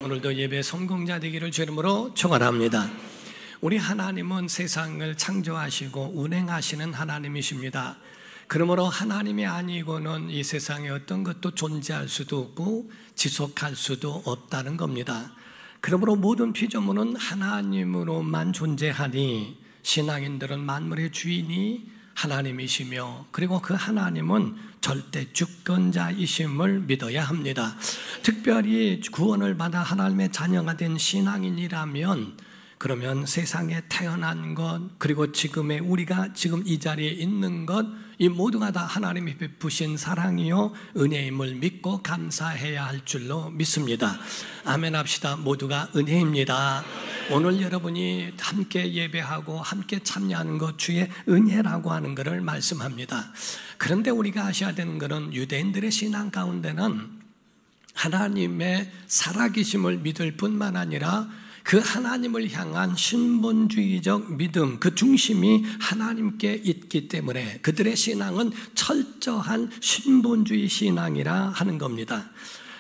오늘도 예배 성공자 되기를 주 이름으로 축원합니다. 우리 하나님은 세상을 창조하시고 운행하시는 하나님이십니다. 그러므로 하나님이 아니고는 이 세상에 어떤 것도 존재할 수도 없고 지속할 수도 없다는 겁니다. 그러므로 모든 피조물은 하나님으로만 존재하니 신앙인들은 만물의 주인이 하나님이시며 그리고 그 하나님은 절대 주권자이심을 믿어야 합니다. 특별히 구원을 받아 하나님의 자녀가 된 신앙인이라면 그러면 세상에 태어난 것 그리고 지금의 우리가 지금 이 자리에 있는 것 이 모두가 다 하나님이 베푸신 사랑이요 은혜임을 믿고 감사해야 할 줄로 믿습니다. 아멘 합시다. 모두가 은혜입니다. 오늘 여러분이 함께 예배하고 함께 참여하는 것 주의 은혜라고 하는 것을 말씀합니다. 그런데 우리가 아셔야 되는 것은 유대인들의 신앙 가운데는 하나님의 살아계심을 믿을 뿐만 아니라 그 하나님을 향한 신본주의적 믿음, 그 중심이 하나님께 있기 때문에 그들의 신앙은 철저한 신본주의 신앙이라 하는 겁니다.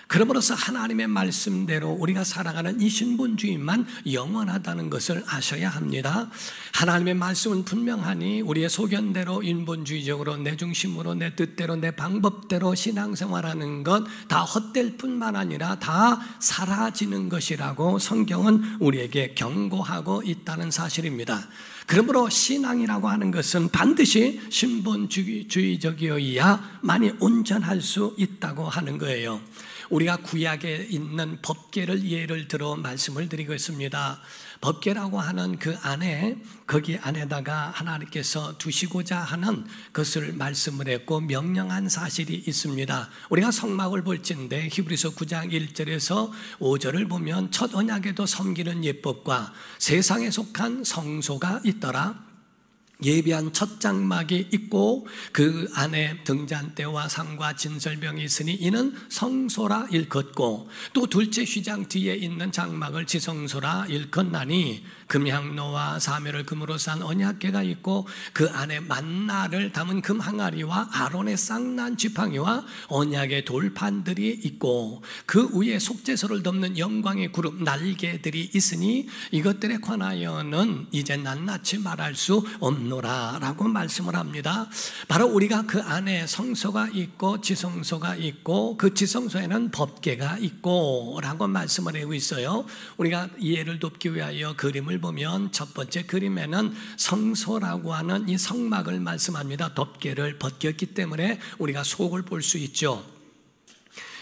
그러므로서 하나님의 말씀대로 우리가 살아가는 이 신본주의만 영원하다는 것을 아셔야 합니다. 하나님의 말씀은 분명하니 우리의 소견대로 인본주의적으로 내 중심으로 내 뜻대로 내 방법대로 신앙생활하는 것 다 헛될 뿐만 아니라 다 사라지는 것이라고 성경은 우리에게 경고하고 있다는 사실입니다. 그러므로 신앙이라고 하는 것은 반드시 신본주의적이어야만이 온전할 수 있다고 하는 거예요. 우리가 구약에 있는 법궤를 예를 들어 말씀을 드리고 있습니다. 법궤라고 하는 그 안에 거기 안에다가 하나님께서 두시고자 하는 것을 말씀을 했고 명령한 사실이 있습니다. 우리가 성막을 볼진데 히브리서 9장 1절에서 5절을 보면 첫 언약에도 섬기는 예법과 세상에 속한 성소가 있더라. 예비한 첫 장막이 있고 그 안에 등잔대와 상과 진설병이 있으니 이는 성소라 일컫고 또 둘째 휘장 뒤에 있는 장막을 지성소라 일컫나니 금향로와 사면을 금으로 싼 언약궤가 있고 그 안에 만나를 담은 금 항아리와 아론의 쌍난 지팡이와 언약의 돌판들이 있고 그 위에 속죄소를 덮는 영광의 구름 날개들이 있으니 이것들에 관하여는 이제 낱낱이 말할 수 없노라라고 말씀을 합니다. 바로 우리가 그 안에 성소가 있고 지성소가 있고 그 지성소에는 법궤가 있고 라고 말씀을 하고 있어요. 우리가 이해를 돕기 위하여 그림을 보면 첫 번째 그림에는 성소라고 하는 이 성막을 말씀합니다. 덮개를 벗겼기 때문에 우리가 속을 볼 수 있죠.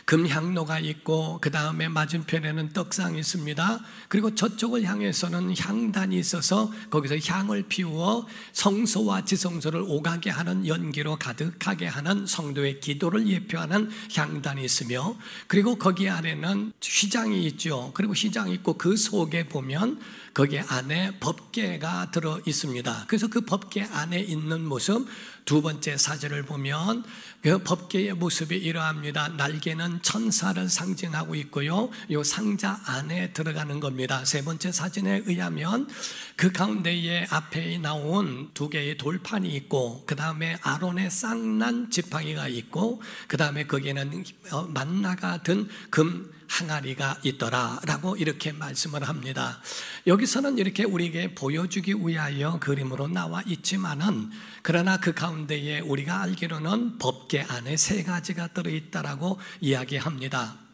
금향로가 있고 그 다음에 맞은편에는 떡상이 있습니다. 그리고 저쪽을 향해서는 향단이 있어서 거기서 향을 피우어 성소와 지성소를 오가게 하는 연기로 가득하게 하는 성도의 기도를 예표하는 향단이 있으며 그리고 거기 안에는 휘장이 있죠. 그리고 휘장이 있고 그 속에 보면 거기 안에 법궤가 들어 있습니다. 그래서 그 법궤 안에 있는 모습 두 번째 사절을 보면 그 법궤의 모습이 이러합니다. 날개는 천사를 상징하고 있고요. 이 상자 안에 들어가는 겁니다. 세 번째 사진에 의하면 그 가운데에 앞에 나온 두 개의 돌판이 있고 그 다음에 아론의 쌍난 지팡이가 있고 그 다음에 거기에는 만나가 든 금 항아리가 있더라라고 이렇게 말씀을 합니다. 여기서는 이렇게 우리에게 보여주기 위하여 그림으로 나와 있지만은 그러나 그 가운데에 우리가 알기로는 법궤 안에 세 가지가 들어있다라고 이야기합니다.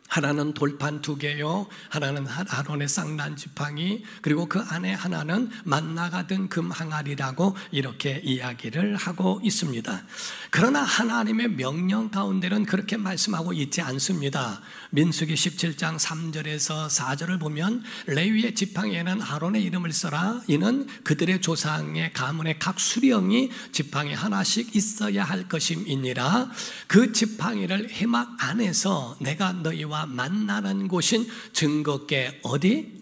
하나는 돌판 두 개요, 하나는 아론의 쌍난 지팡이, 그리고 그 안에 하나는 만나가 든 금 항아리라고 이렇게 이야기를 하고 있습니다. 그러나 하나님의 명령 가운데는 그렇게 말씀하고 있지 않습니다. 민수기 17장 3절에서 4절을 보면 레위의 지팡이에는 아론의 이름을 써라. 이는 그들의 조상의 가문의 각 수령이 지팡이 하나씩 있어야 할 것임이니라. 그 지팡이를 회막 안에서 내가 너희와 만나는 곳인 증거궤 어디?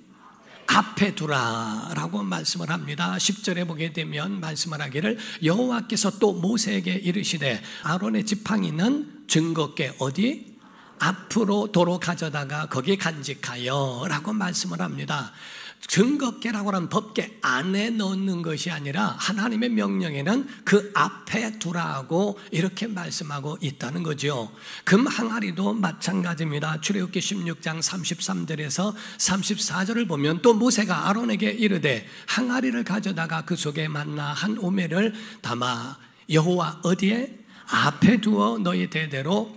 앞에 두라라고 말씀을 합니다. 10절에 보게 되면 말씀을 하기를 여호와께서 또 모세에게 이르시되 아론의 지팡이는 증거궤 어디? 앞으로 도로 가져다가 거기에 간직하여 라고 말씀을 합니다. 증거계라고 하는 법계 안에 넣는 것이 아니라 하나님의 명령에는 그 앞에 두라고 이렇게 말씀하고 있다는 거죠. 금 항아리도 마찬가지입니다. 출애굽기 16장 33절에서 34절을 보면 또 모세가 아론에게 이르되 항아리를 가져다가 그 속에 만나 한 오매를 담아 여호와 어디에? 앞에 두어 너희 대대로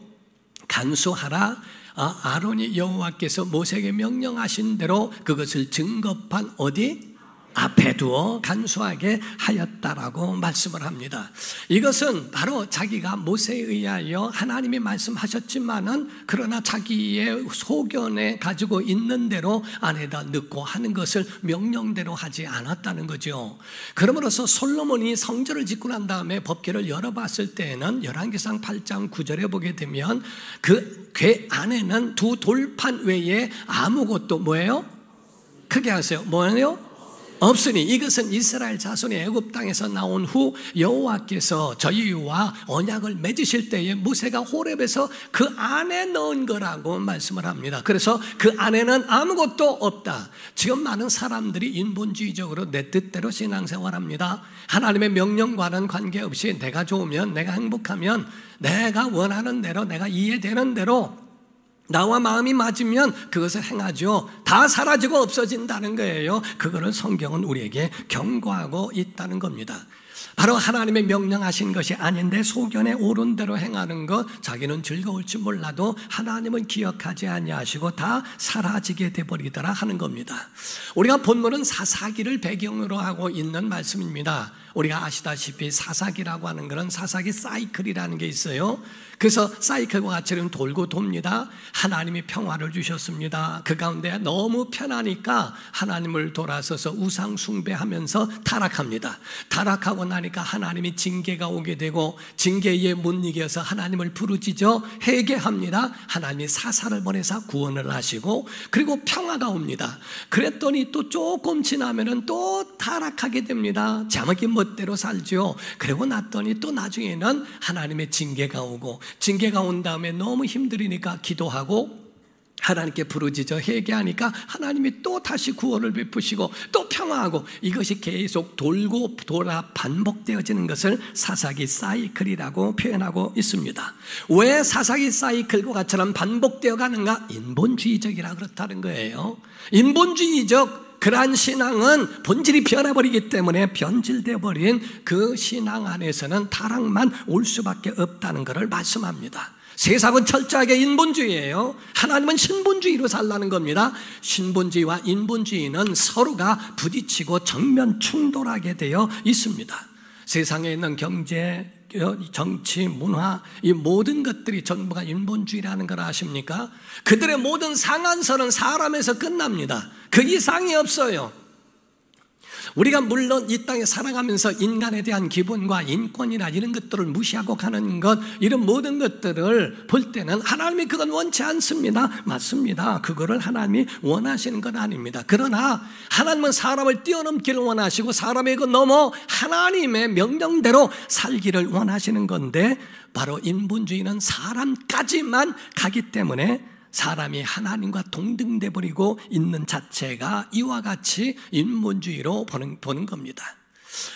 간수하라. 아론이 여호와께서 모세에게 명령하신 대로 그것을 증거판 어디? 앞에 두어 간수하게 하였다라고 말씀을 합니다. 이것은 바로 자기가 모세에 의하여 하나님이 말씀하셨지만은 그러나 자기의 소견에 가지고 있는 대로 안에다 넣고 하는 것을 명령대로 하지 않았다는 거죠. 그러므로서 솔로몬이 성전을 짓고 난 다음에 법궤를 열어봤을 때에는 열왕기상 8장 9절에 보게 되면 그 궤 안에는 두 돌판 외에 아무것도 뭐예요? 크게 하세요. 뭐예요? 없으니 이것은 이스라엘 자손이 애굽 땅에서 나온 후 여호와께서 저희와 언약을 맺으실 때에 모세가 호렙에서 그 안에 넣은 거라고 말씀을 합니다. 그래서 그 안에는 아무것도 없다. 지금 많은 사람들이 인본주의적으로 내 뜻대로 신앙생활합니다. 하나님의 명령과는 관계없이 내가 좋으면, 내가 행복하면, 내가 원하는 대로, 내가 이해되는 대로 나와 마음이 맞으면 그것을 행하죠. 다 사라지고 없어진다는 거예요. 그거를 성경은 우리에게 경고하고 있다는 겁니다. 바로 하나님의 명령하신 것이 아닌데 소견에 옳은 대로 행하는 것, 자기는 즐거울지 몰라도 하나님은 기억하지 아니하시고 다 사라지게 돼버리더라 하는 겁니다. 우리가 본문은 사사기를 배경으로 하고 있는 말씀입니다. 우리가 아시다시피 사사기라고 하는 것은 사사기 사이클이라는 게 있어요. 그래서 사이클과 같이 돌고 돕니다. 하나님이 평화를 주셨습니다. 그 가운데 너무 편하니까 하나님을 돌아서서 우상 숭배하면서 타락합니다. 타락하고 나니까 하나님이 징계가 오게 되고 징계에 못 이겨서 하나님을 부르짖어 회개합니다. 하나님이 사사를 보내서 구원을 하시고 그리고 평화가 옵니다. 그랬더니 또 조금 지나면은 또 타락하게 됩니다. 자기 멋대로 살죠. 그러고 났더니 또 나중에는 하나님의 징계가 오고 징계가 온 다음에 너무 힘들으니까 기도하고 하나님께 부르짖어 회개하니까 하나님이 또 다시 구원을 베푸시고 또 평화하고 이것이 계속 돌고 돌아 반복되어지는 것을 사사기 사이클이라고 표현하고 있습니다. 왜 사사기 사이클과 같이처럼 반복되어 가는가? 인본주의적이라 그렇다는 거예요. 인본주의적 그러한 신앙은 본질이 변해버리기 때문에 변질되어 버린 그 신앙 안에서는 타락만 올 수밖에 없다는 것을 말씀합니다. 세상은 철저하게 인본주의예요. 하나님은 신본주의로 살라는 겁니다. 신본주의와 인본주의는 서로가 부딪히고 정면 충돌하게 되어 있습니다. 세상에 있는 경제, 정치, 문화 이 모든 것들이 전부가 인본주의라는 걸 아십니까? 그들의 모든 상한선은 사람에서 끝납니다. 그 이상이 없어요. 우리가 물론 이 땅에 살아가면서 인간에 대한 기본과 인권이나 이런 것들을 무시하고 가는 것, 이런 모든 것들을 볼 때는 하나님이 그건 원치 않습니다. 맞습니다. 그거를 하나님이 원하시는 건 아닙니다. 그러나 하나님은 사람을 뛰어넘기를 원하시고 사람의 그 넘어 하나님의 명령대로 살기를 원하시는 건데 바로 인본주의는 사람까지만 가기 때문에 사람이 하나님과 동등돼 버리고 있는 자체가 이와 같이 인본주의로 보는 겁니다.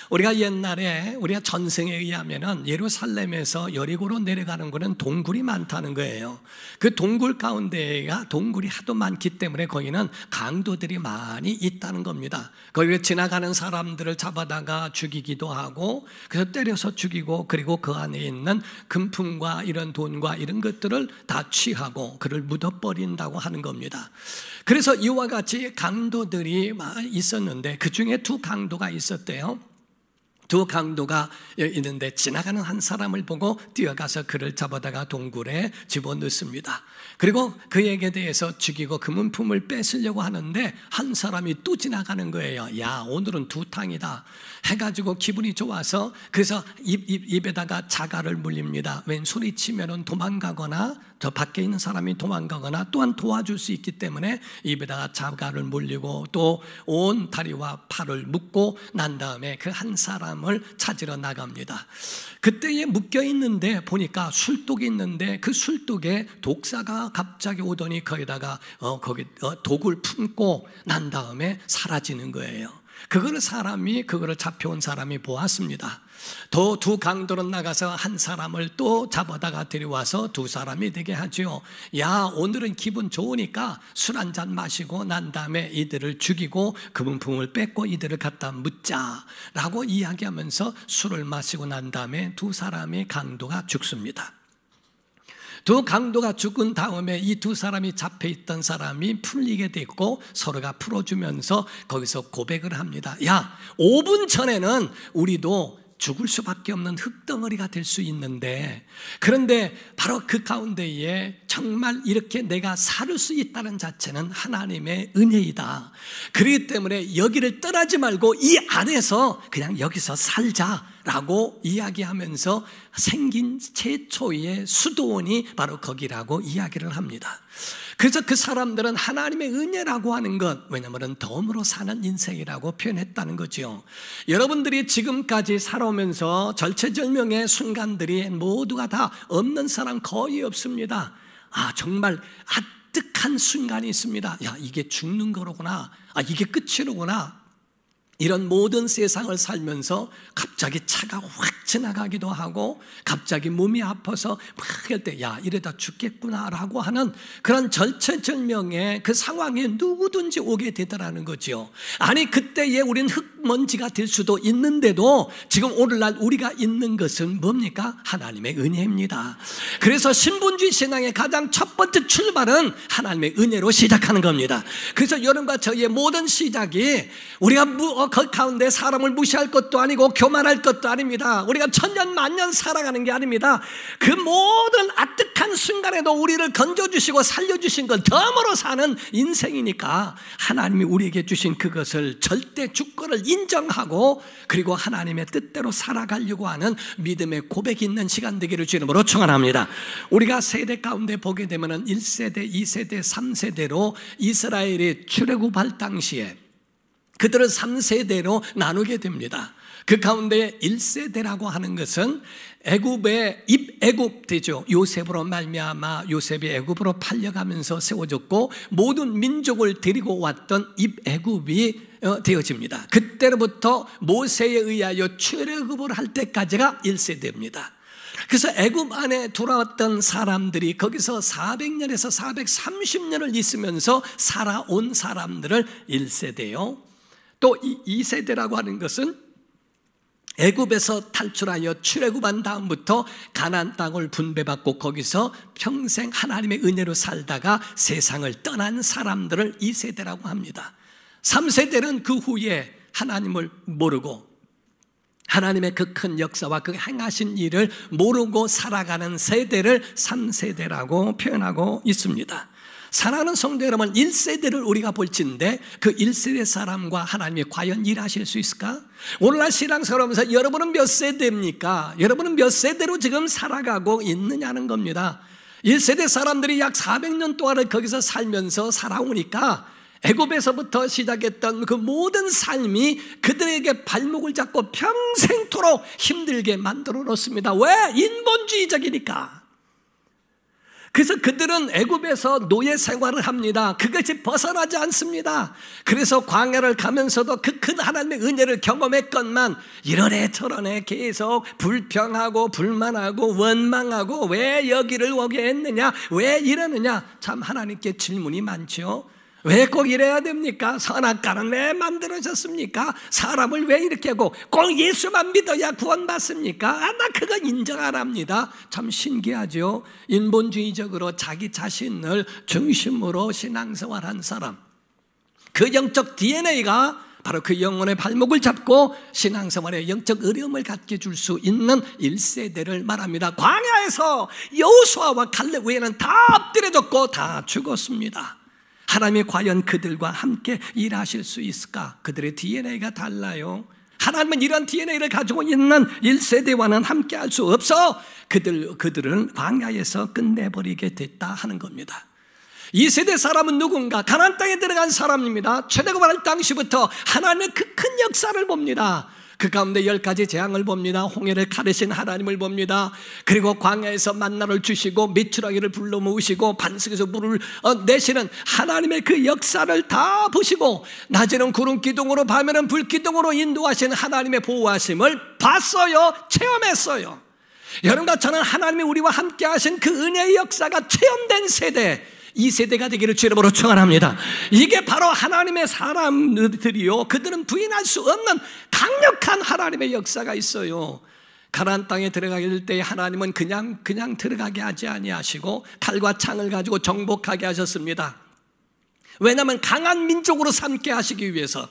우리가 옛날에 우리가 전승에 의하면은 예루살렘에서 여리고로 내려가는 거는 동굴이 많다는 거예요. 그 동굴 가운데가 동굴이 하도 많기 때문에 거기는 강도들이 많이 있다는 겁니다. 거기에 지나가는 사람들을 잡아다가 죽이기도 하고 그래서 때려서 죽이고 그리고 그 안에 있는 금품과 이런 돈과 이런 것들을 다 취하고 그를 묻어버린다고 하는 겁니다. 그래서 이와 같이 강도들이 있었는데 그 중에 두 강도가 있었대요. 두 강도가 있는데 지나가는 한 사람을 보고 뛰어가서 그를 잡아다가 동굴에 집어넣습니다. 그리고 그에게 대해서 죽이고 금은품을 뺏으려고 하는데 한 사람이 또 지나가는 거예요. 야, 오늘은 두탕이다 해가지고 기분이 좋아서 그래서 입에다가 자갈을 물립니다. 웬 소리치면 도망가거나 저 밖에 있는 사람이 도망가거나 또한 도와줄 수 있기 때문에 입에다가 자갈을 물리고 또 온 다리와 팔을 묶고 난 다음에 그 한 사람 사람을 찾으러 나갑니다. 그때에 묶여 있는데 보니까 술독이 있는데 그 술독에 독사가 갑자기 오더니 거기다가 독을 품고 난 다음에 사라지는 거예요. 그거를 잡혀온 사람이 보았습니다. 또 두 강도로 나가서 한 사람을 또 잡아다가 데려와서 두 사람이 되게 하죠. 야, 오늘은 기분 좋으니까 술 한잔 마시고 난 다음에 이들을 죽이고 그 금품을 뺏고 이들을 갖다 묻자라고 이야기하면서 술을 마시고 난 다음에 두 사람의 강도가 죽습니다. 두 강도가 죽은 다음에 이 두 사람이 잡혀있던 사람이 풀리게 됐고 서로가 풀어주면서 거기서 고백을 합니다. 야, 5분 전에는 우리도 죽을 수밖에 없는 흙덩어리가 될 수 있는데, 그런데 바로 그 가운데에 정말 이렇게 내가 살 수 있다는 자체는 하나님의 은혜이다. 그렇기 때문에 여기를 떠나지 말고 이 안에서 그냥 여기서 살자라고 이야기하면서 생긴 최초의 수도원이 바로 거기라고 이야기를 합니다. 그래서 그 사람들은 하나님의 은혜라고 하는 것, 왜냐하면 덤으로 사는 인생이라고 표현했다는 거죠. 여러분들이 지금까지 살아오면서 절체절명의 순간들이 모두가 다 없는 사람 거의 없습니다. 정말 아득한 순간이 있습니다. 야, 이게 죽는 거로구나. 이게 끝이로구나. 이런 모든 세상을 살면서 갑자기 차가 확 지나가기도 하고 갑자기 몸이 아파서 막 할 때 야, 이러다 죽겠구나라고 하는 그런 절체절명의 그 상황에 누구든지 오게 되더라는 거죠. 아니, 그때에 우리는 흙먼지가 될 수도 있는데도 지금 오늘날 우리가 있는 것은 뭡니까? 하나님의 은혜입니다. 그래서 신분주의 신앙의 가장 첫 번째 출발은 하나님의 은혜로 시작하는 겁니다. 그래서 여러분과 저희의 모든 시작이 우리가 그 가운데 사람을 무시할 것도 아니고 교만할 것도 아닙니다. 우리가 천년 만년 살아가는 게 아닙니다. 그 모든 아득한 순간에도 우리를 건져주시고 살려주신 것, 덤으로 사는 인생이니까 하나님이 우리에게 주신 그것을 절대 주권을 인정하고 그리고 하나님의 뜻대로 살아가려고 하는 믿음의 고백이 있는 시간 되기를 주님으로 축원합니다. 우리가 세대 가운데 보게 되면 1세대, 2세대, 3세대로 이스라엘이 출애굽할 당시에 그들을 3세대로 나누게 됩니다. 그 가운데 1세대라고 하는 것은 애굽의 입애굽되죠. 요셉으로 말미암아 요셉이 애굽으로 팔려가면서 세워졌고 모든 민족을 데리고 왔던 입애굽이 되어집니다. 그때로부터 모세에 의하여 출애굽을 할 때까지가 1세대입니다. 그래서 애굽 안에 돌아왔던 사람들이 거기서 400년에서 430년을 있으면서 살아온 사람들을 1세대요. 또 2세대라고 하는 것은 애굽에서 탈출하여 출애굽한 다음부터 가나안 땅을 분배받고 거기서 평생 하나님의 은혜로 살다가 세상을 떠난 사람들을 2세대라고 합니다. 3세대는 그 후에 하나님을 모르고 하나님의 그 큰 역사와 그 행하신 일을 모르고 살아가는 세대를 3세대라고 표현하고 있습니다. 사랑하는 성도 여러분, 1세대를 우리가 볼진데 그 1세대 사람과 하나님이 과연 일하실 수 있을까? 오늘날 신앙생활하면서 여러분은 몇 세대입니까? 여러분은 몇 세대로 지금 살아가고 있느냐는 겁니다. 1세대 사람들이 약 400년 동안을 거기서 살면서 살아오니까 애굽에서부터 시작했던 그 모든 삶이 그들에게 발목을 잡고 평생토록 힘들게 만들어 놓습니다. 왜? 인본주의적이니까. 그래서 그들은 애굽에서 노예 생활을 합니다. 그것이 벗어나지 않습니다. 그래서 광야를 가면서도 그 큰 하나님의 은혜를 경험했건만 이러네 저러네 계속 불평하고 불만하고 원망하고 왜 여기를 오게 했느냐, 왜 이러느냐, 참 하나님께 질문이 많죠. 왜 꼭 이래야 됩니까? 선악과는 왜 만들어졌습니까? 사람을 왜 이렇게 하고 꼭 예수만 믿어야 구원받습니까? 나 그거 인정 안 합니다. 참 신기하죠. 인본주의적으로 자기 자신을 중심으로 신앙생활한 사람, 그 영적 DNA가 바로 그 영혼의 발목을 잡고 신앙생활에 영적 어려움을 갖게 줄 수 있는 1세대를 말합니다. 광야에서 여호수아와 갈렙 외에는 다 엎드려졌고 다 죽었습니다. 하나님이 과연 그들과 함께 일하실 수 있을까? 그들의 DNA가 달라요. 하나님은 이런 DNA를 가지고 있는 1세대와는 함께 할 수 없어 그들은 광야에서 끝내버리게 됐다 하는 겁니다. 2세대 사람은 누군가? 가나안 땅에 들어간 사람입니다. 출애굽할 당시부터 하나님의 그 큰 역사를 봅니다. 그 가운데 10가지 재앙을 봅니다. 홍해를 가르신 하나님을 봅니다. 그리고 광야에서 만나를 주시고 메추라기를 불러 모으시고 반석에서 물을 내시는 하나님의 그 역사를 다 보시고, 낮에는 구름 기둥으로 밤에는 불 기둥으로 인도하시는 하나님의 보호하심을 봤어요. 체험했어요. 여러분과 저는 하나님이 우리와 함께 하신 그 은혜의 역사가 체험된 세대, 이 세대가 되기를 주의 이름으로 축원합니다. 이게 바로 하나님의 사람들이요, 그들은 부인할 수 없는 강력한 하나님의 역사가 있어요. 가나안 땅에 들어가게 될 때 하나님은 그냥 들어가게 하지 아니하시고 칼과 창을 가지고 정복하게 하셨습니다. 왜냐하면 강한 민족으로 삼게 하시기 위해서.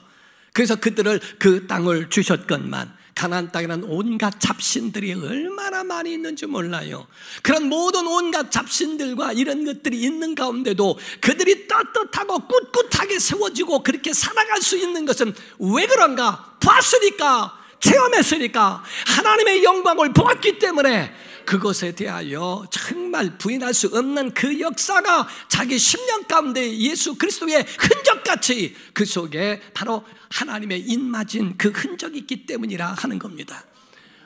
그래서 그들을 그 땅을 주셨건만 가나안 땅에는 온갖 잡신들이 얼마나 많이 있는지 몰라요. 그런 모든 온갖 잡신들과 이런 것들이 있는 가운데도 그들이 떳떳하고 꿋꿋하게 세워지고 그렇게 살아갈 수 있는 것은 왜 그런가? 봤으니까, 체험했으니까, 하나님의 영광을 보았기 때문에 그것에 대하여 정말 부인할 수 없는 그 역사가 자기 심령 가운데 예수 그리스도의 흔적같이 그 속에 바로 하나님의 인마진 그 흔적이 있기 때문이라 하는 겁니다.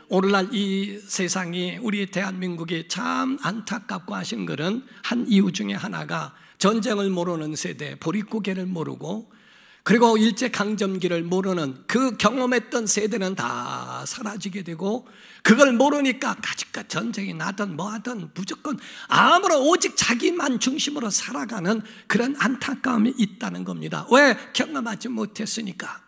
오늘날 이 세상이, 우리 대한민국이 참 안타깝고 하신 것은 한 이유 중에 하나가 전쟁을 모르는 세대, 보릿고개를 모르고 그리고 일제강점기를 모르는 그 경험했던 세대는 다 사라지게 되고, 그걸 모르니까 가지가 전쟁이 나든 뭐하든 무조건 아무런 오직 자기만 중심으로 살아가는 그런 안타까움이 있다는 겁니다. 왜? 경험하지 못했으니까.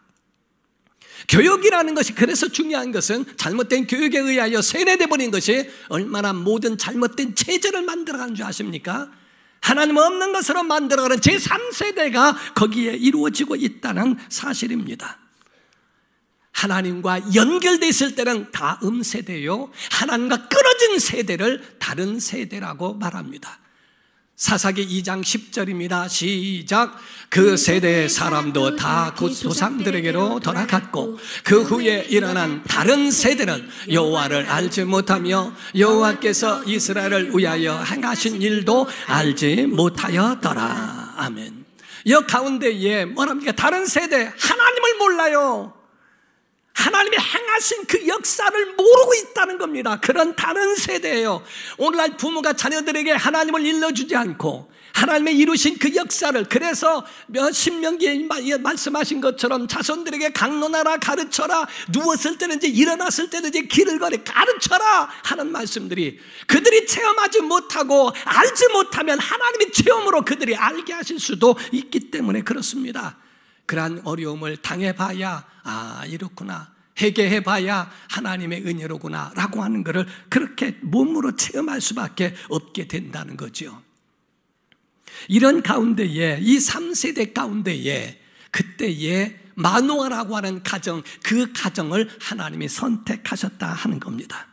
교육이라는 것이 그래서 중요한 것은 잘못된 교육에 의하여 세뇌돼 버린 것이 얼마나 모든 잘못된 체제를 만들어가는 줄 아십니까? 하나님 없는 것으로 만들어가는 제3세대가 거기에 이루어지고 있다는 사실입니다. 하나님과 연결되어 있을 때는 다 음세대요, 하나님과 끊어진 세대를 다른 세대라고 말합니다. 사사기 2장 10절입니다. 시작. 그 세대의 사람도 다 곧 조상들에게로 돌아갔고 그 후에 일어난 다른 세대는 여호와를 알지 못하며 여호와께서 이스라엘을 위하여 행하신 일도 알지 못하였더라. 아멘. 이 가운데에 뭐랍니까? 다른 세대, 하나님을 몰라요. 하나님이 행하신 그 역사를 모르고 있다는 겁니다. 그런 다른 세대예요. 오늘날 부모가 자녀들에게 하나님을 일러주지 않고 하나님의 이루신 그 역사를, 그래서 신명기에 말씀하신 것처럼 자손들에게 강론하라, 가르쳐라, 누웠을 때든지 일어났을 때든지 길을 걸어 가르쳐라 하는 말씀들이, 그들이 체험하지 못하고 알지 못하면 하나님의 체험으로 그들이 알게 하실 수도 있기 때문에 그렇습니다. 그러한 어려움을 당해봐야 이렇구나, 회개해봐야 하나님의 은혜로구나 라고 하는 것을 그렇게 몸으로 체험할 수밖에 없게 된다는 거죠. 이런 가운데에, 이 3세대 가운데에 그때에 마노아라고 하는 가정, 그 가정을 하나님이 선택하셨다 하는 겁니다.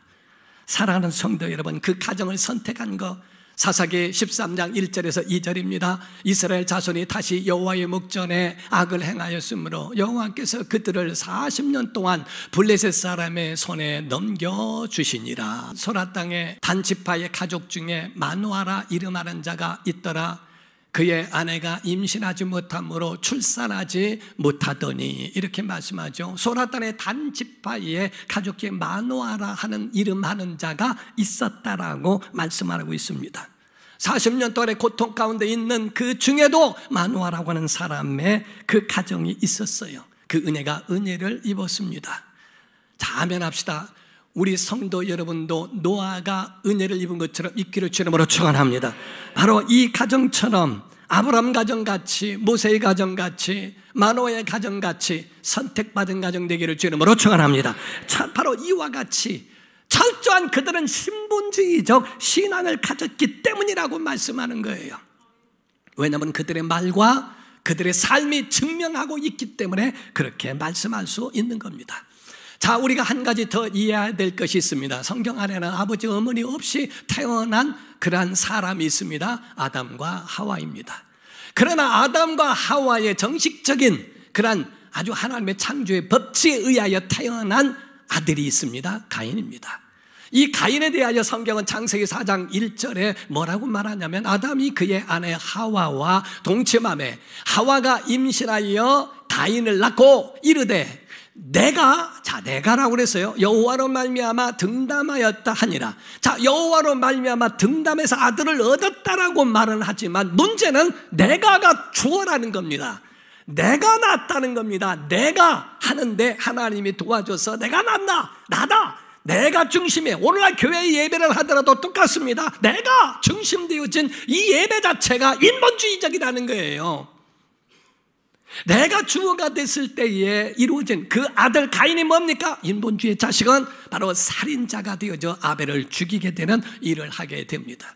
사랑하는 성도 여러분, 그 가정을 선택한 거 사사기 13장 1절에서 2절입니다. 이스라엘 자손이 다시 여호와의 목전에 악을 행하였으므로 여호와께서 그들을 40년 동안 블레셋 사람의 손에 넘겨주시니라. 소라 땅의 단지파의 가족 중에 마노아라 이름하는 자가 있더라. 그의 아내가 임신하지 못함으로 출산하지 못하더니, 이렇게 말씀하죠. 소라 땅의 단지파의 가족 중에 마노아라 하는 이름하는 자가 있었다라고 말씀하고 있습니다. 40년 동안의 고통 가운데 있는 그 중에도 마노아라고 하는 사람의 그 가정이 있었어요. 그 은혜를 입었습니다. 자, 아멘합시다. 우리 성도 여러분도 노아가 은혜를 입은 것처럼 입기를 주님으로 축원합니다. 바로 이 가정처럼, 아브라함 가정같이, 모세의 가정같이, 마노아의 가정같이 선택받은 가정 되기를 주님으로 축원합니다. 바로 이와 같이 철저한 그들은 신본주의적 신앙을 가졌기 때문이라고 말씀하는 거예요. 왜냐하면 그들의 말과 그들의 삶이 증명하고 있기 때문에 그렇게 말씀할 수 있는 겁니다. 자, 우리가 한 가지 더 이해해야 될 것이 있습니다. 성경 안에는 아버지 어머니 없이 태어난 그러한 사람이 있습니다. 아담과 하와입니다. 그러나 아담과 하와의 정식적인 그러한 아주 하나님의 창조의 법칙에 의하여 태어난 아들이 있습니다. 가인입니다. 이 가인에 대하여 성경은 창세기 4장 1절에 뭐라고 말하냐면, 아담이 그의 아내 하와와 동침하매 하와가 임신하여 가인을 낳고 이르되 내가라고 그랬어요. 여호와로 말미암아 등담하였다 하니라. 자, 여호와로 말미암아 등담해서 아들을 얻었다라고 말은 하지만 문제는 내가가 주어라는 겁니다. 내가 낳았다는 겁니다. 내가 하는데 하나님이 도와줘서 내가 나다. 내가 중심에 오늘날 교회 예배를 하더라도 똑같습니다. 내가 중심되어진 이 예배 자체가 인본주의적이라는 거예요. 내가 주어가 됐을 때에 이루어진 그 아들 가인이 뭡니까? 인본주의의 자식은 바로 살인자가 되어져 아벨을 죽이게 되는 일을 하게 됩니다.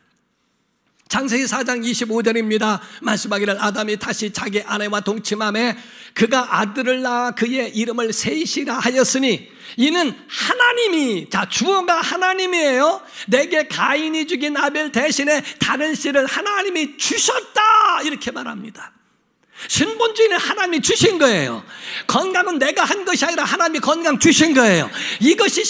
창세기 4장 25절입니다. 말씀하기를 아담이 다시 자기 아내와 동침함에 그가 아들을 낳아 그의 이름을 셋이라 하였으니 이는 하나님이, 자, 주어가 하나님이에요. 내게 가인이 죽인 아벨 대신에 다른 씨를 하나님이 주셨다 이렇게 말합니다. 신본주의는 하나님이 주신 거예요. 건강은 내가 한 것이 아니라 하나님이 건강 주신 거예요. 이것이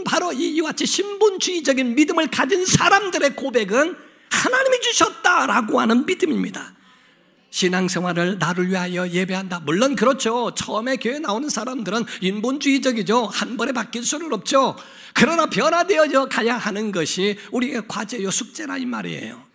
바로 이와 같이 신본주의적인 믿음을 가진 사람들의 고백은 하나님이 주셨다라고 하는 믿음입니다. 신앙생활을 나를 위하여 예배한다. 물론 그렇죠. 처음에 교회 나오는 사람들은 인본주의적이죠. 한 번에 바뀔 수는 없죠. 그러나 변화되어져 가야 하는 것이 우리의 과제요, 숙제라 이 말이에요.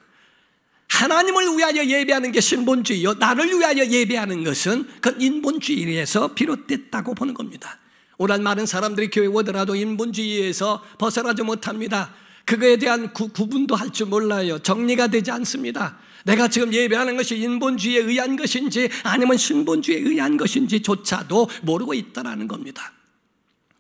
하나님을 위하여 예배하는 게 신본주의요, 나를 위하여 예배하는 것은 그 인본주의에서 비롯됐다고 보는 겁니다. 오늘 많은 사람들이 교회 오더라도 인본주의에서 벗어나지 못합니다. 그거에 대한 구분도 할 줄 몰라요. 정리가 되지 않습니다. 내가 지금 예배하는 것이 인본주의에 의한 것인지 아니면 신본주의에 의한 것인지조차도 모르고 있다는 겁니다.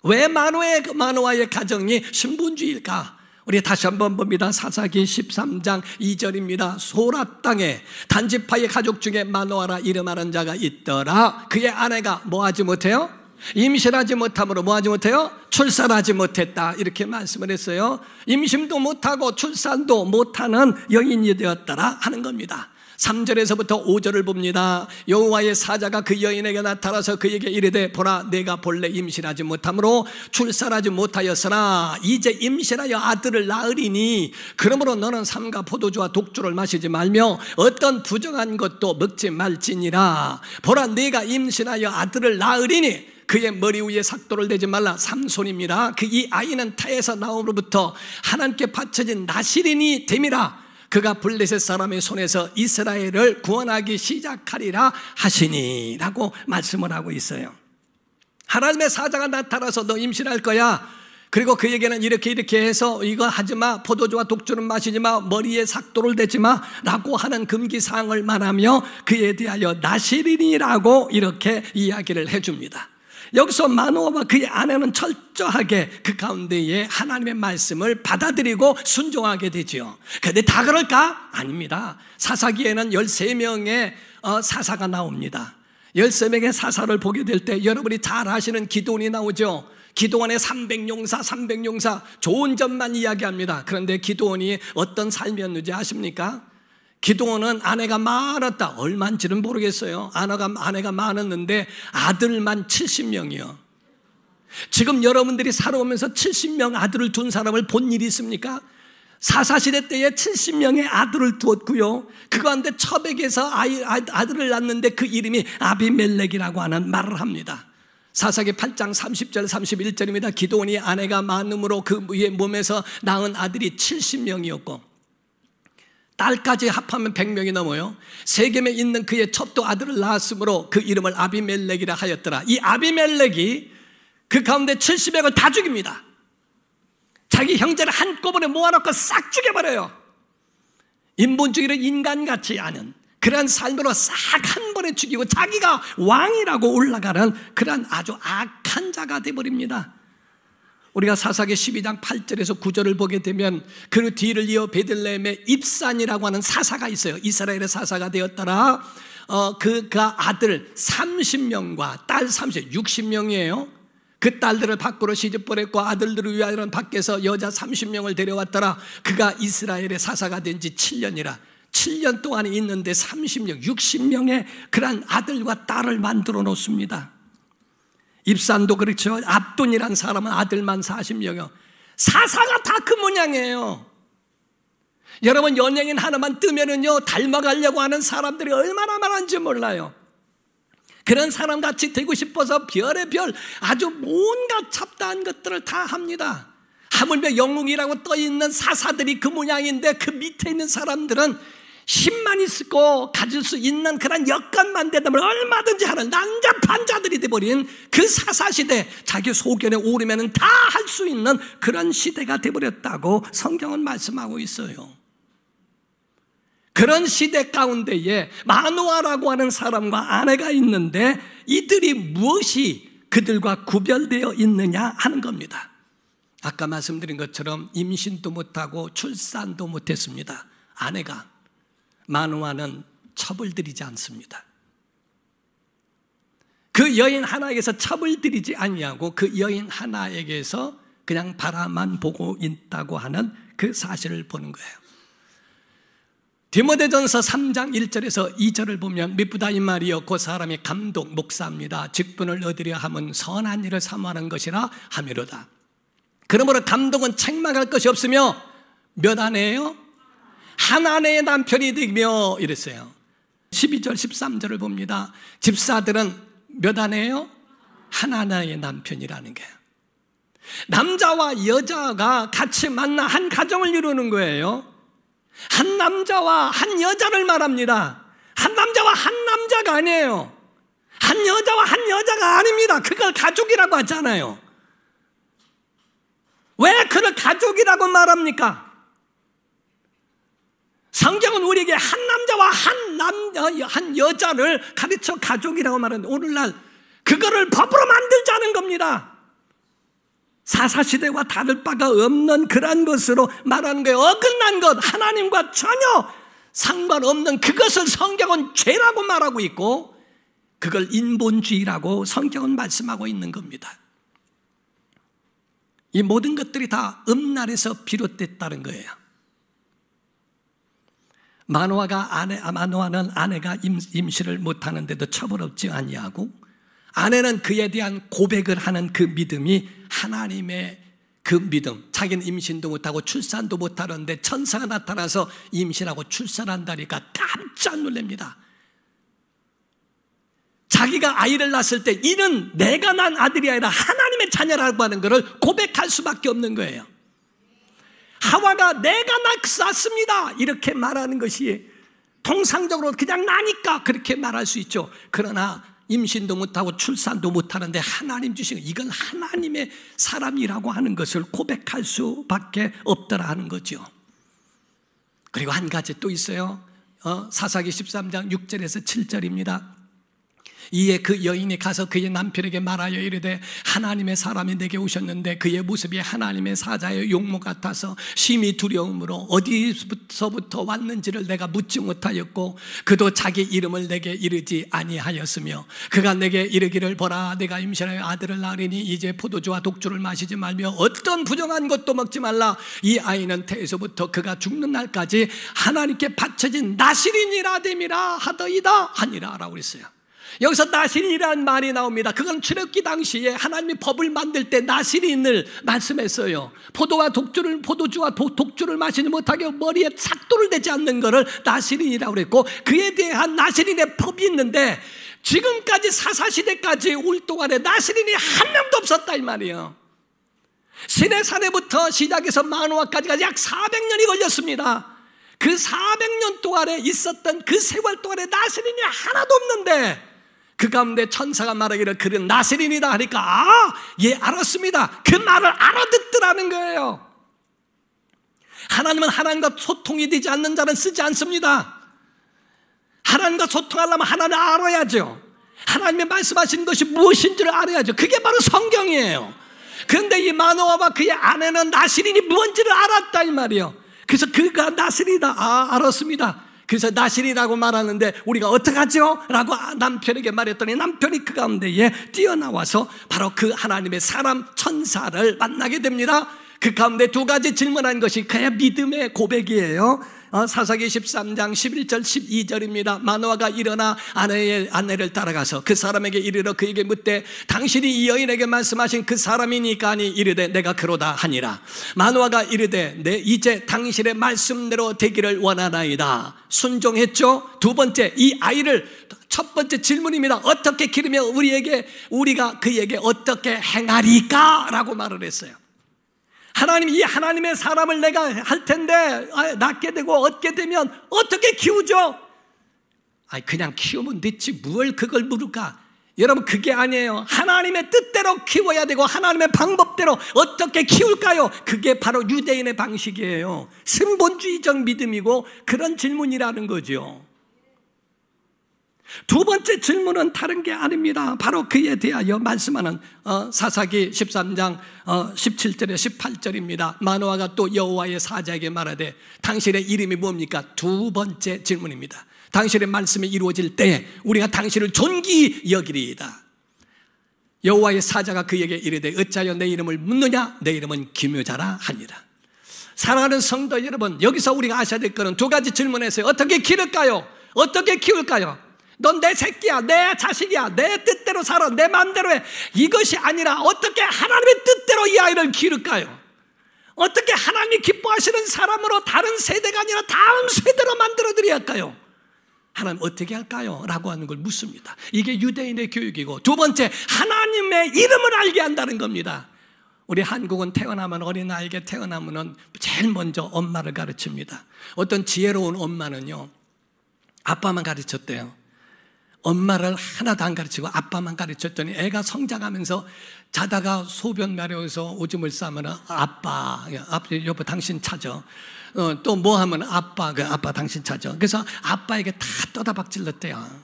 왜 마노아의 가정이 신본주의일까? 우리 다시 한번 봅니다. 사사기 13장 2절입니다. 소라 땅에 단지파의 가족 중에 마노아라 이름하는 자가 있더라. 그의 아내가 뭐하지 못해요? 임신하지 못함으로 뭐하지 못해요? 출산하지 못했다 이렇게 말씀을 했어요. 임신도 못하고 출산도 못하는 여인이 되었더라 하는 겁니다. 3절에서부터 5절을 봅니다. 여호와의 사자가 그 여인에게 나타나서 그에게 이르되 보라 내가 본래 임신하지 못함으로 출산하지 못하였으나 이제 임신하여 아들을 낳으리니 그러므로 너는 삼가 포도주와 독주를 마시지 말며 어떤 부정한 것도 먹지 말지니라. 보라 내가 임신하여 아들을 낳으리니 그의 머리 위에 삭도를 대지 말라. 삼손입니다. 이 아이는 태에서 나옴으로부터 하나님께 바쳐진 나실인이 됨이라. 그가 블레셋 사람의 손에서 이스라엘을 구원하기 시작하리라 하시니 라고 말씀을 하고 있어요. 하나님의 사자가 나타나서 너 임신할 거야. 그리고 그에게는 이렇게 해서 이거 하지마, 포도주와 독주는 마시지 마, 머리에 삭도를 대지 마 라고 하는 금기사항을 말하며 그에 대하여 나실인이라고 이렇게 이야기를 해줍니다. 여기서 마노아와 그의 아내는 철저하게 그 가운데에 하나님의 말씀을 받아들이고 순종하게 되죠. 그런데 다 그럴까? 아닙니다. 사사기에는 13명의 사사가 나옵니다. 13명의 사사를 보게 될 때 여러분이 잘 아시는 기드온이 나오죠. 기드온의 300용사 좋은 점만 이야기합니다. 그런데 기드온이 어떤 삶이었는지 아십니까? 기드온은 아내가 많았다. 얼마인지는 모르겠어요. 아내가 많았는데 아들만 70명이요. 지금 여러분들이 살아오면서 70명 아들을 둔 사람을 본 일이 있습니까? 사사시대 때에 70명의 아들을 두었고요. 그 가운데 첩에게서 아들을 낳는데 그 이름이 아비멜렉이라고 하는 말을 합니다. 사사기 8장 30절 31절입니다. 기드온이 아내가 많음으로 그 몸에서 낳은 아들이 70명이었고 딸까지 합하면 100명이 넘어요. 세겜에 있는 그의 첩도 아들을 낳았으므로 그 이름을 아비멜렉이라 하였더라. 이 아비멜렉이 그 가운데 70명을 다 죽입니다. 자기 형제를 한꺼번에 모아놓고 싹 죽여버려요. 인본주의를 인간같이 아는 그러한 삶으로 싹 한 번에 죽이고 자기가 왕이라고 올라가는 그러한 아주 악한 자가 되어버립니다. 우리가 사사기 12장 8절에서 9절을 보게 되면 그 뒤를 이어 베들레헴의 입산이라고 하는 사사가 있어요. 이스라엘의 사사가 되었더라. 그가 아들 30명과 딸 60명이에요. 그 딸들을 밖으로 시집 보냈고 아들들을 위하여는 밖에서 여자 30명을 데려왔더라. 그가 이스라엘의 사사가 된 지 7년이라 7년 동안 있는데 30명, 60명의 그런 아들과 딸을 만들어 놓습니다. 입산도 그렇죠. 압돈이란 사람은 아들만 40명이요. 사사가 다 그 모양이에요. 여러분 연예인 하나만 뜨면은요 닮아가려고 하는 사람들이 얼마나 많은지 몰라요. 그런 사람같이 되고 싶어서 별의 별 아주 온갖 잡다한 것들을 다 합니다. 하물며 영웅이라고 떠있는 사사들이 그 모양인데 그 밑에 있는 사람들은 힘만 있고 가질 수 있는 그런 여건만 되면 얼마든지 하는 난잡한 자들이 돼버린 그 사사시대, 자기 소견에 오르면 다 할 수 있는 그런 시대가 돼버렸다고 성경은 말씀하고 있어요. 그런 시대 가운데에 마노아라고 하는 사람과 아내가 있는데 이들이 무엇이 그들과 구별되어 있느냐 하는 겁니다. 아까 말씀드린 것처럼 임신도 못하고 출산도 못했습니다. 아내가. 마노아는 첩을 들이지 않습니다. 그 여인 하나에게서 첩을 들이지 아니하고 그 여인 하나에게서 그냥 바라만 보고 있다고 하는 그 사실을 보는 거예요. 디모데전서 3장 1절에서 2절을 보면 미쁘다 이 말이여 그 사람이 감독 목사입니다. 직분을 얻으려 함은 선한 일을 사모하는 것이라 함이로다. 그러므로 감독은 책망할 것이 없으며 몇 아내예요? 한 아내의 남편이 되며 이랬어요. 12절 13절을 봅니다. 집사들은 몇 아내예요? 한 아내의 남편이라는 거예요. 남자와 여자가 같이 만나 한 가정을 이루는 거예요. 한 남자와 한 여자를 말합니다. 한 남자와 한 남자가 아니에요. 한 여자와 한 여자가 아닙니다. 그걸 가족이라고 하잖아요. 왜 그걸 가족이라고 말합니까? 성경은 우리에게 한 남자와 한 여자를 가르쳐 가족이라고 말하는데 오늘날 그거를 법으로 만들자는 겁니다. 사사시대와 다를 바가 없는 그런 것으로 말하는 거예요. 어긋난 것, 하나님과 전혀 상관없는 그것을 성경은 죄라고 말하고 있고 그걸 인본주의라고 성경은 말씀하고 있는 겁니다. 이 모든 것들이 다 음란에서 비롯됐다는 거예요. 마노아는 아내가 임신을 못하는데도 처벌없지 아니하고 아내는 그에 대한 고백을 하는 그 믿음이 하나님의 그 믿음, 자기는 임신도 못하고 출산도 못하는데 천사가 나타나서 임신하고 출산한다니까 깜짝 놀랍니다. 자기가 아이를 낳았을 때 이는 내가 낳은 아들이 아니라 하나님의 자녀라고 하는 것을 고백할 수밖에 없는 거예요. 하와가 내가 낳았습니다 이렇게 말하는 것이 통상적으로 그냥 나니까 그렇게 말할 수 있죠. 그러나 임신도 못하고 출산도 못하는데 하나님 주신 이건 하나님의 사람이라고 하는 것을 고백할 수밖에 없더라 하는 거죠. 그리고 한 가지 또 있어요. 사사기 13장 6절에서 7절입니다. 이에 그 여인이 가서 그의 남편에게 말하여 이르되 하나님의 사람이 내게 오셨는데 그의 모습이 하나님의 사자의 용모 같아서 심히 두려움으로 어디서부터 왔는지를 내가 묻지 못하였고 그도 자기 이름을 내게 이르지 아니하였으며 그가 내게 이르기를 보라 내가 임신하여 아들을 낳으리니 이제 포도주와 독주를 마시지 말며 어떤 부정한 것도 먹지 말라. 이 아이는 태에서부터 그가 죽는 날까지 하나님께 바쳐진 나실인이라 됨이라 하더이다 하니라 라고 했어요. 여기서 나실인이라는 말이 나옵니다. 그건 출애굽기 당시에 하나님이 법을 만들 때 나실인을 말씀했어요. 포도주와 독주를 마시지 못하게 머리에 삭도를 대지 않는 것을 나실인이라고 그랬고 그에 대한 나실인의 법이 있는데 지금까지 사사시대까지 올 동안에 나실인이 한 명도 없었다 이 말이에요. 시내산에부터 시작해서 마노아까지가 약 400년이 걸렸습니다. 그 400년 동안에 있었던 그 세월 동안에 나실인이 하나도 없는데 그 가운데 천사가 말하기를 그는 나실인이다 하니까 예 알았습니다. 그 말을 알아듣더라는 거예요. 하나님은 하나님과 소통이 되지 않는 자는 쓰지 않습니다. 하나님과 소통하려면 하나님을 알아야죠. 하나님이 말씀하시는 것이 무엇인지를 알아야죠. 그게 바로 성경이에요. 그런데 이 마노아와 그의 아내는 나실인이 뭔지를 알았다 이 말이에요. 그래서 그가 나실이다 알았습니다. 그래서 나실이라고 말하는데 우리가 어떡하죠? 라고 남편에게 말했더니 남편이 그 가운데에 뛰어나와서 바로 그 하나님의 사람 천사를 만나게 됩니다. 그 가운데 두 가지 질문한 것이 그의 믿음의 고백이에요. 사사기 13장 11절 12절입니다. 마노아가 일어나 아내를 따라가서 그 사람에게 이르러 그에게 묻되 당신이 이 여인에게 말씀하신 그 사람이니까 하니 이르되 내가 그로다 하니라. 마노아가 이르되 내 이제 당신의 말씀대로 되기를 원하나이다. 순종했죠. 두 번째, 이 아이를 첫 번째 질문입니다. 어떻게 기르며 우리가 그에게 어떻게 행하리까? 라고 말을 했어요. 하나님, 이 하나님의 사람을 내가 할 텐데 낳게 되고 얻게 되면 어떻게 키우죠? 그냥 키우면 됐지 뭘 그걸 물을까? 여러분, 그게 아니에요. 하나님의 뜻대로 키워야 되고 하나님의 방법대로 어떻게 키울까요? 그게 바로 유대인의 방식이에요. 신본주의적 믿음이고 그런 질문이라는 거죠. 두 번째 질문은 다른 게 아닙니다. 바로 그에 대하여 말씀하는 사사기 13장 17절에 18절입니다. 마노아가 또 여호와의 사자에게 말하되 당신의 이름이 뭡니까? 두 번째 질문입니다. 당신의 말씀이 이루어질 때에 우리가 당신을 존귀히 여기리이다. 여호와의 사자가 그에게 이르되 어찌하여 내 이름을 묻느냐? 내 이름은 기묘자라 하니라. 사랑하는 성도 여러분, 여기서 우리가 아셔야 될 것은 두 가지 질문했어요. 어떻게 기를까요? 어떻게 키울까요? 넌 내 새끼야, 내 자식이야, 내 뜻대로 살아, 내 마음대로 해. 이것이 아니라 어떻게 하나님의 뜻대로 이 아이를 기를까요? 어떻게 하나님이 기뻐하시는 사람으로 다른 세대가 아니라 다음 세대로 만들어드려야 할까요? 하나님 어떻게 할까요? 라고 하는 걸 묻습니다. 이게 유대인의 교육이고, 두 번째, 하나님의 이름을 알게 한다는 겁니다. 우리 한국은 태어나면, 어린아이에게 태어나면 제일 먼저 엄마를 가르칩니다. 어떤 지혜로운 엄마는요, 아빠만 가르쳤대요. 엄마를 하나도 안 가르치고 아빠만 가르쳤더니 애가 성장하면서 자다가 소변 마려워서 오줌을 싸면 아빠 여보 당신 찾아. 또 뭐 하면 아빠 당신 찾아. 그래서 아빠에게 다 떠다박질렀대요.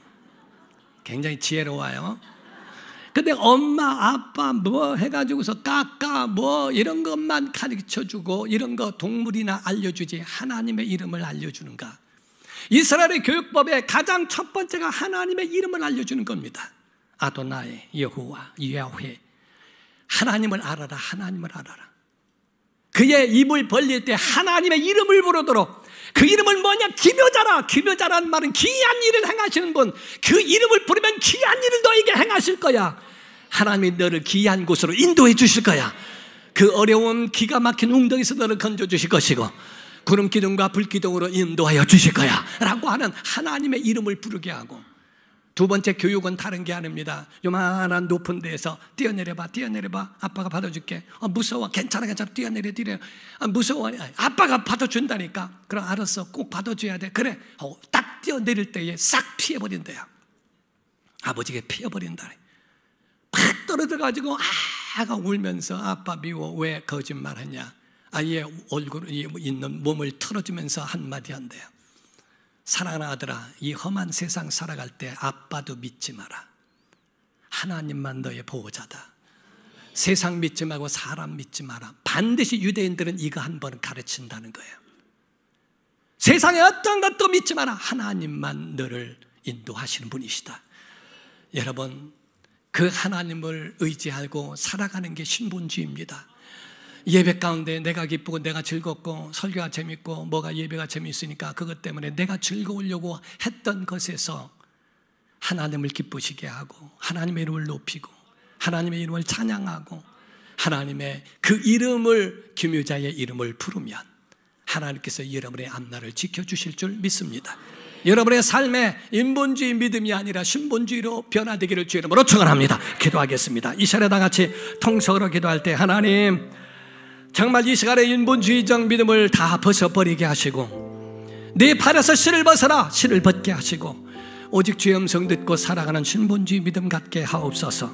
굉장히 지혜로워요. 근데 엄마 아빠 뭐 해가지고서 까까 뭐 이런 것만 가르쳐주고 이런 거 동물이나 알려주지 하나님의 이름을 알려주는가? 이스라엘의 교육법의 가장 첫 번째가 하나님의 이름을 알려주는 겁니다. 아도나이, 여호와, 야훼. 하나님을 알아라, 하나님을 알아라. 그의 입을 벌릴 때 하나님의 이름을 부르도록. 그 이름은 뭐냐? 기묘자라. 기묘자라는 말은 기이한 일을 행하시는 분. 그 이름을 부르면 기이한 일을 너에게 행하실 거야. 하나님이 너를 기이한 곳으로 인도해 주실 거야. 그 어려운 기가 막힌 웅덩이에서 너를 건져주실 것이고 구름 기둥과 불 기둥으로 인도하여 주실 거야 라고 하는 하나님의 이름을 부르게 하고, 두 번째 교육은 다른 게 아닙니다. 요만한 높은 데에서 뛰어내려봐 아빠가 받아줄게. 무서워 괜찮아 뛰어내려 무서워 아빠가 받아준다니까. 그럼 알았어 꼭 받아줘야 돼. 그래 딱 뛰어내릴 때에 싹 피해버린대요. 아버지가 피해버린다. 팍 떨어져가지고 아가 울면서 아빠 미워 왜 거짓말하냐. 아이의 얼굴에 있는 몸을 털어주면서 한마디 한대요. 사랑하는 아들아, 이 험한 세상 살아갈 때 아빠도 믿지 마라. 하나님만 너의 보호자다. 세상 믿지 말고 사람 믿지 마라. 반드시 유대인들은 이거 한 번은 가르친다는 거예요. 세상에 어떤 것도 믿지 마라. 하나님만 너를 인도하시는 분이시다. 여러분, 그 하나님을 의지하고 살아가는 게 신본주의입니다. 예배 가운데 내가 기쁘고 내가 즐겁고 설교가 재밌고 뭐가 예배가 재밌으니까 그것 때문에 내가 즐거우려고 했던 것에서 하나님을 기쁘시게 하고 하나님의 이름을 높이고 하나님의 이름을 찬양하고 하나님의 그 이름을 기묘자의 이름을 부르면 하나님께서 여러분의 앞날을 지켜주실 줄 믿습니다. 여러분의 삶에 인본주의 믿음이 아니라 신본주의로 변화되기를 주의 이름으로 축원합니다. 기도하겠습니다. 이 시간에 다 같이 통성으로 기도할 때 하나님 정말 이 시간에 인본주의적 믿음을 다 벗어버리게 하시고 네 발에서 실을 벗어라 실을 벗게 하시고 오직 주의 음성 듣고 살아가는 신본주의 믿음 갖게 하옵소서.